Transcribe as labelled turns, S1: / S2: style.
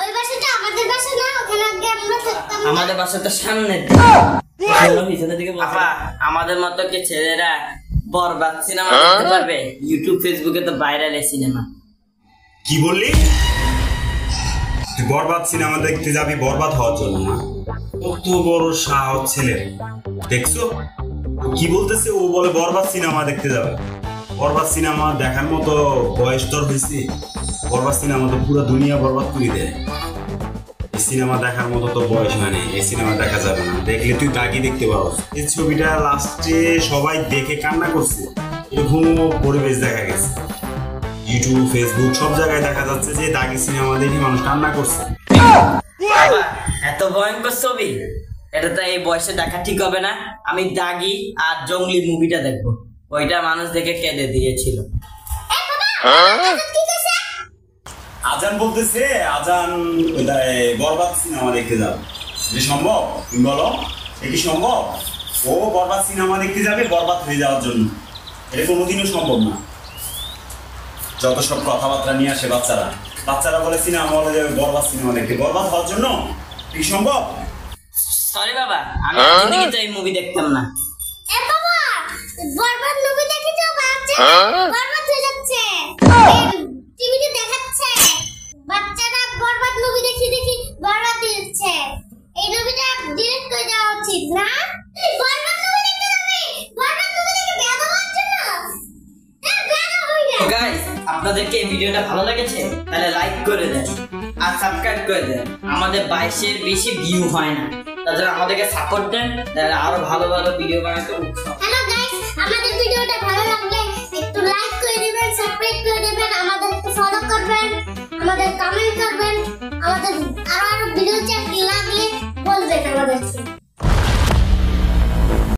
S1: ওই বাসাটা আমাদের বাসা না, ওখানে আগে আমরা থাকতাম।
S2: আমাদের বাসা তো সামনে পিছনের দিকে। বাবা আমাদের মতো কি ছেলেরা বরবাদ সিনেমা দেখতে পারবে? ইউটিউব ফেসবুকে তো ভাইরাল এই সিনেমা।
S3: কি বললি? তুই বরবাদ সিনেমা দেখতে যাবি বরবাদ হওয়ার জন্য না? কত বড় সাহস ছেলে, দেখছো কি বলতেছে? ও বলে বরবাদ সিনেমা দেখতে যাবে। বরবাদ সিনেমা দেখার মতো বয়স তোর হয়েছে? বরবাদ সিনেমা তো পুরো দুনিয়া বরবাদ করে দেয়। এই সিনেমা দেখার মতো তো বয়স মানে, এই সিনেমা দেখা যাবে না। দেখলে তুই দাগি দেখতে পারো। এই ছবিটা লাস্টে সবাই দেখে কান্না করছে, এরকম পরিবেশ দেখা গেছে। ইউটিউব ফেসবুক সব জায়গায় দেখা যাচ্ছে যে দাগি সিনেমা দেখে মানুষ কান্না করছে।
S2: এত ভয়ঙ্কর ছবি, এটা তো এই বয়সে দেখা ঠিক হবে না। আমি দাগি আর জঙ্গলি মুভিটা দেখবো, ওইটা মানুষ দেখে কেঁদে দিয়েছিল।
S3: আজান বলতেছে, আজান বরবাদ সিনেমা দেখতে যাবে। এটা সম্ভব? তুমি বলো, এটা কি সম্ভব? ও বরবাদ সিনেমা দেখতে যাবে বরবাদ হয়ে যাওয়ার জন্য? এটা কোনোদিনও সম্ভব না। যত সব কথাবার্তা নিয়ে আসে বাচ্চারা বলে সিনেমা বলে যাবে বরবাদ সিনেমা দেখতে, বরবাদ হওয়ার জন্য। কি সম্ভব?
S2: সরি বাবা, আমি জিন্দেগি তো এই মুভি দেখতাম না।
S1: এ বাবা, বরবাদ মুভি দেখে তো বাচ্চা বরবাদ হয়ে যাচ্ছে। টিভিতে দেখাচ্ছে বাচ্চারা বরবাদ মুভি দেখে বরবাদ হচ্ছে। এই মুভিটা ডিলিট করে দেওয়া উচিত না? বরবাদ মুভি দেখতে যাবে, বরবাদ মুভি দেখে বেয়াদব হওয়ার জন্য। বেয়াদব হই না।
S2: গাইস, আপনাদেরকে এই ভিডিওটা ভালো লেগেছে? তাহলে লাইক করে দেন আর সাবস্ক্রাইব করে দেন। আমাদের 22-এর বেশি ভিউ হয় না, তাছাড়া আমাদেরকে সাপোর্ট দেন, তাহলে আরো ভালো ভালো ভিডিও বানাতে উৎসাহ।
S1: হ্যালো গাইস, আমাদের ভিডিওটা ভালো লাগলে একটু লাইক করে দিবেন, সাবস্ক্রাইব করে দিবেন, আমাদেরকে ফলো করবেন, আমাদের কমেন্ট করবেন, আমাদের আরো ভিডিও চাই লাগলে বলবেন আমাদেরকে।